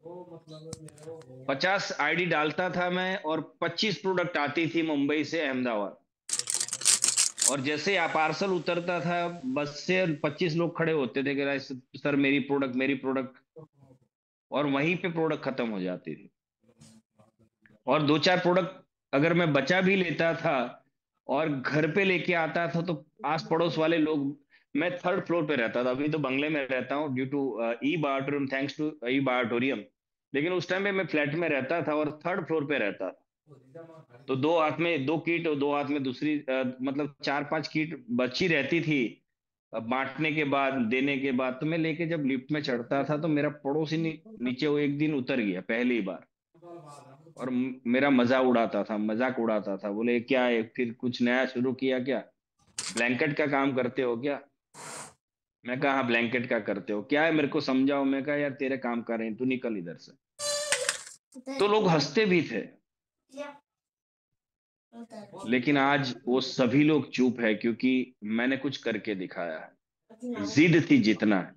50 ID डालता था मैं, और 25 प्रोडक्ट आती थी मुंबई से अहमदाबाद। और जैसे पार्सल उतरता था बस से, 25 लोग खड़े होते थे कि सर मेरी प्रोडक्ट, मेरी प्रोडक्ट। और वहीं पे प्रोडक्ट खत्म हो जाती थी। और दो चार प्रोडक्ट अगर मैं बचा भी लेता था और घर पे लेके आता था, तो आस पड़ोस वाले लोग, मैं थर्ड फ्लोर पे रहता था, अभी तो बंगले में रहता हूँ due to E Biotorium, thanks to E Biotorium. लेकिन उस टाइम पे मैं फ्लैट में रहता था और थर्ड फ्लोर पे रहता था। तो दो हाथ में दो किट और दो हाथ में दूसरी, मतलब चार पांच किट बची रहती थी। अब बांटने के बाद, देने के बाद, तो मैं लेके जब लिफ्ट में चढ़ता था तो मेरा पड़ोसी नीचे वो एक दिन उतर गया पहली बार। और मेरा मजाक उड़ाता था, बोले क्या है फिर कुछ नया शुरू किया क्या, ब्लैंकेट का काम करते हो क्या। मैं कहा हाँ ब्लैंकेट का करते हो, क्या है मेरे को समझाओ। मैं कहा यार तेरे काम कर रहे हैं, तू निकल इधर से। तो लोग हंसते भी थे। लेकिन आज वो सभी लोग चुप है, क्योंकि मैंने कुछ करके दिखाया है। जिद थी जितना है।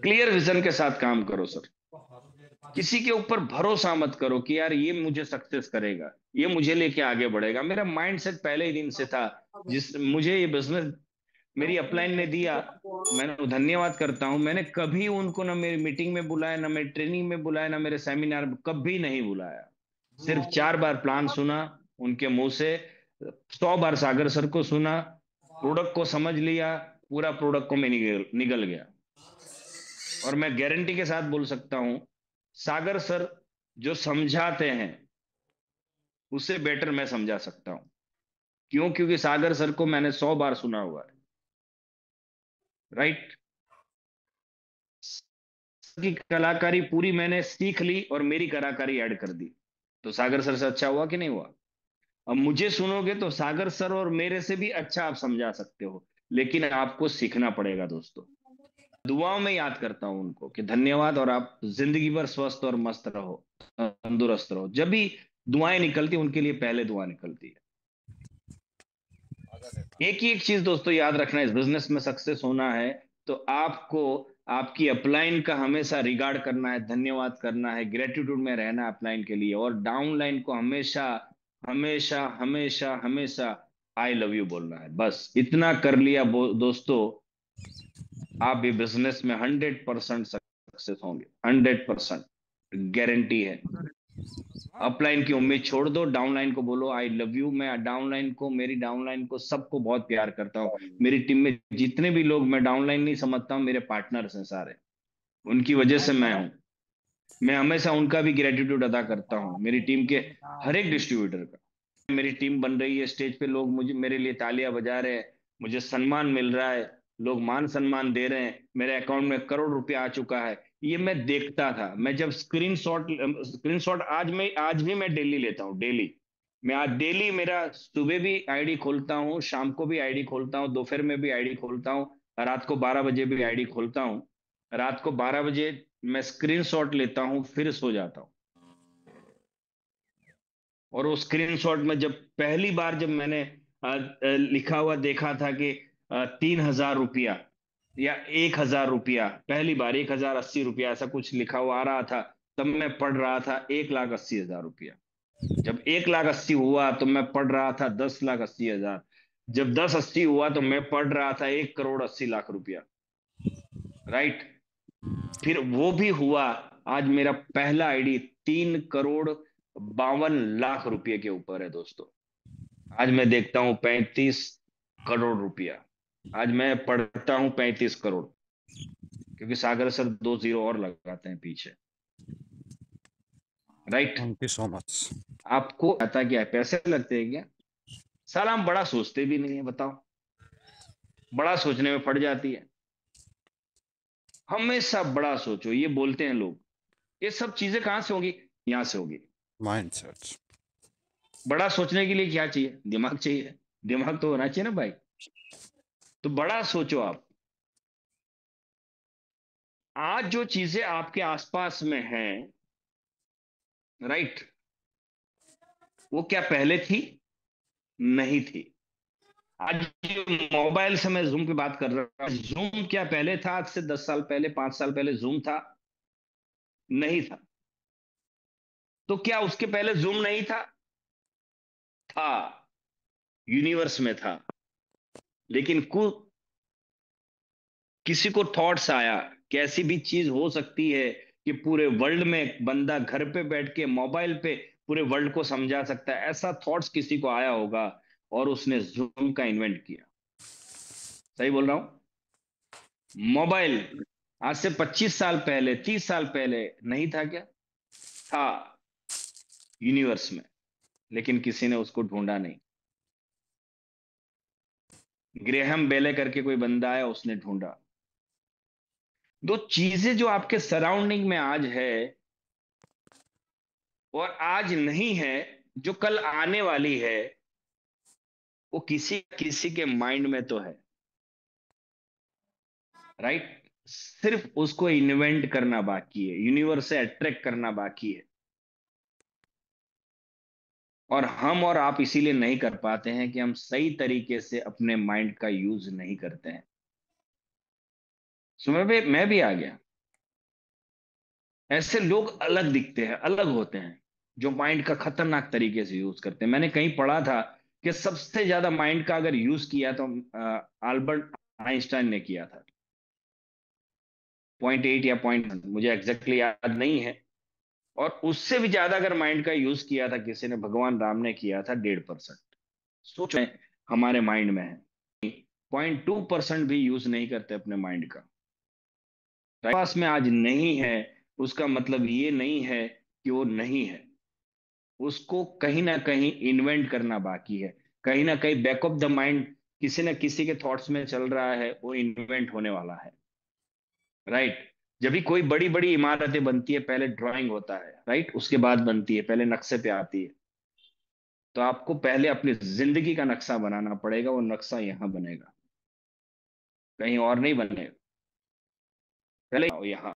क्लियर विजन के साथ काम करो सर। किसी के ऊपर भरोसा मत करो कि यार ये मुझे सक्सेस करेगा, ये मुझे लेके आगे बढ़ेगा। मेरा माइंडसेट पहले ही दिन से था। जिस मुझे ये बिजनेस मेरी अपलाइन ने दिया, मैं धन्यवाद करता हूं। मैंने कभी उनको ना मेरी मीटिंग में बुलाया, ना मेरी ट्रेनिंग में बुलाया, ना मेरे सेमिनार में, कभी नहीं बुलाया। सिर्फ 4 बार प्लान सुना उनके मुंह से, 100 बार सागर सर को सुना, प्रोडक्ट को समझ लिया, पूरा प्रोडक्ट को मैं निगल गया। और मैं गारंटी के साथ बोल सकता हूं, सागर सर जो समझाते हैं उससे बेटर मैं समझा सकता हूं। क्यों? क्योंकि सागर सर को मैंने 100 बार सुना हुआ है। राइट। की कलाकारी पूरी मैंने सीख ली और मेरी कलाकारी ऐड कर दी। तो सागर सर से अच्छा हुआ कि नहीं हुआ? अब मुझे सुनोगे तो सागर सर और मेरे से भी अच्छा आप समझा सकते हो। लेकिन आपको सीखना पड़ेगा दोस्तों। दुआओं में याद करता हूं उनको कि धन्यवाद, और आप जिंदगी भर स्वस्थ और मस्त रहो, तंदुरुस्त रहो। जब भी दुआएं निकलती उनके लिए पहले दुआ निकलती है। एक ही एक चीज दोस्तों याद रखना, इस बिजनेस में सक्सेस होना है तो आपको आपकी अपलाइन का हमेशा रिगार्ड करना है, धन्यवाद करना है, ग्रेटिट्यूड में रहना है अपलाइन के लिए। और डाउनलाइन को हमेशा हमेशा हमेशा हमेशा आई लव यू बोलना है। बस इतना कर लिया दोस्तों, आप भी बिजनेस में 100% सक्सेस होंगे। 100% गारंटी है। अपलाइन की उम्मीद छोड़ दो, डाउनलाइन को बोलो आई लव यू। मैं डाउनलाइन को, मेरी डाउनलाइन को, सबको बहुत प्यार करता हूँ। मेरी टीम में जितने भी लोग, मैं डाउनलाइन नहीं समझता हूँ, मेरे पार्टनर्स हैं सारे। उनकी वजह से मैं हूँ। मैं हमेशा उनका भी ग्रेटिट्यूड अदा करता हूँ, मेरी टीम के हर एक डिस्ट्रीब्यूटर का। मेरी टीम बन रही है, स्टेज पे लोग मुझे, मेरे लिए तालियां बजा रहे हैं, मुझे सम्मान मिल रहा है, लोग मान सम्मान दे रहे हैं, मेरे अकाउंट में करोड़ रुपया आ चुका है। ये मैं देखता था। मैं जब स्क्रीनशॉट आज भी मैं डेली लेता हूँ, डेली। मैं आज डेली, मेरा सुबह भी आईडी खोलता हूँ, शाम को भी आईडी खोलता हूँ, दोपहर में भी आईडी खोलता हूँ, रात को 12 बजे भी आईडी खोलता हूँ। रात को 12 बजे मैं स्क्रीनशॉट लेता हूँ, फिर सो जाता हूँ। और वो स्क्रीनशॉट में जब पहली बार जब मैंने लिखा हुआ देखा था कि 3,000 रुपया या 1,000 रुपया, पहली बार 1,080 रुपया ऐसा कुछ लिखा हुआ आ रहा था, तब मैं पढ़ रहा था 1,80,000 रुपया। जब 1,80,000 हुआ तो मैं पढ़ रहा था 10,80,000। जब 10,80 हुआ तो मैं पढ़ रहा था 1,80,00,000 रुपया। राइट। फिर वो भी हुआ। आज मेरा पहला आईडी 3,52,00,000 रुपए के ऊपर है दोस्तों। आज मैं देखता हूँ 35 करोड़ रुपया। आज मैं पढ़ता हूँ 35 करोड़, क्योंकि सागर सर दो जीरो और लगाते हैं पीछे। Right. Thank you so much. आपको आता क्या है, पैसे लगते हैं क्या? साला हम बड़ा सोचते भी नहीं है, बताओ। बड़ा सोचने में पड़ जाती है। हमेशा बड़ा सोचो, ये बोलते हैं लोग। ये सब चीजें कहां से होगी? यहां से होगी। माइंडसेट। बड़ा सोचने के लिए क्या चाहिए? दिमाग चाहिए। दिमाग तो होना चाहिए ना भाई। तो बड़ा सोचो आप। आज जो चीजें आपके आसपास में हैं, राइट, वो क्या पहले थी? नहीं थी। आज जो मोबाइल से मैं जूम की बात कर रहा हूं, जूम क्या पहले था? आज से 10 साल पहले, 5 साल पहले जूम था? नहीं था। तो क्या उसके पहले जूम नहीं था? था। यूनिवर्स में था। लेकिन किसी को थॉट्स आया कि ऐसी भी चीज हो सकती है कि पूरे वर्ल्ड में एक बंदा घर पे बैठ के मोबाइल पे पूरे वर्ल्ड को समझा सकता है, ऐसा थॉट्स किसी को आया होगा, और उसने जूम का इन्वेंट किया। सही बोल रहा हूं? मोबाइल आज से 25 साल पहले, 30 साल पहले नहीं था क्या? था, यूनिवर्स में। लेकिन किसी ने उसको ढूंढा नहीं। ग्रेहम बेले करके कोई बंदा आया, उसने ढूंढा। दो चीजें जो आपके सराउंडिंग में आज है और आज नहीं है, जो कल आने वाली है, वो किसी किसी के माइंड में तो है। राइट? सिर्फ उसको इन्वेंट करना बाकी है, यूनिवर्स से अट्रैक्ट करना बाकी है। और हम और आप इसीलिए नहीं कर पाते हैं कि हम सही तरीके से अपने माइंड का यूज नहीं करते हैं। सुबह में मैं भी आ गया। ऐसे लोग अलग दिखते हैं, अलग होते हैं, जो माइंड का खतरनाक तरीके से यूज करते हैं। मैंने कहीं पढ़ा था कि सबसे ज्यादा माइंड का अगर यूज किया तो अल्बर्ट आइंस्टाइन ने किया था। 0.8 या पॉइंट, मुझे एग्जैक्टली याद नहीं है। और उससे भी ज्यादा अगर माइंड का यूज किया था किसी ने, भगवान राम ने किया था 1.5%। सोच रहे हैं, हमारे माइंड में है। 0.2% भी यूज नहीं करते अपने माइंड का। पास में आज नहीं है, उसका मतलब ये नहीं है कि वो नहीं है। उसको कहीं ना कहीं इन्वेंट करना बाकी है। कहीं ना कहीं बैक ऑफ द माइंड किसी न किसी के थॉट्स में चल रहा है, वो इन्वेंट होने वाला है। राइट? जब भी कोई बड़ी बड़ी इमारतें बनती है, पहले ड्राइंग होता है, राइट? उसके बाद बनती है, पहले नक्शे पे आती है। तो आपको पहले अपनी जिंदगी का नक्शा बनाना पड़ेगा, वो नक्शा यहाँ बनेगा, कहीं और नहीं बनेगा। पहले यहाँ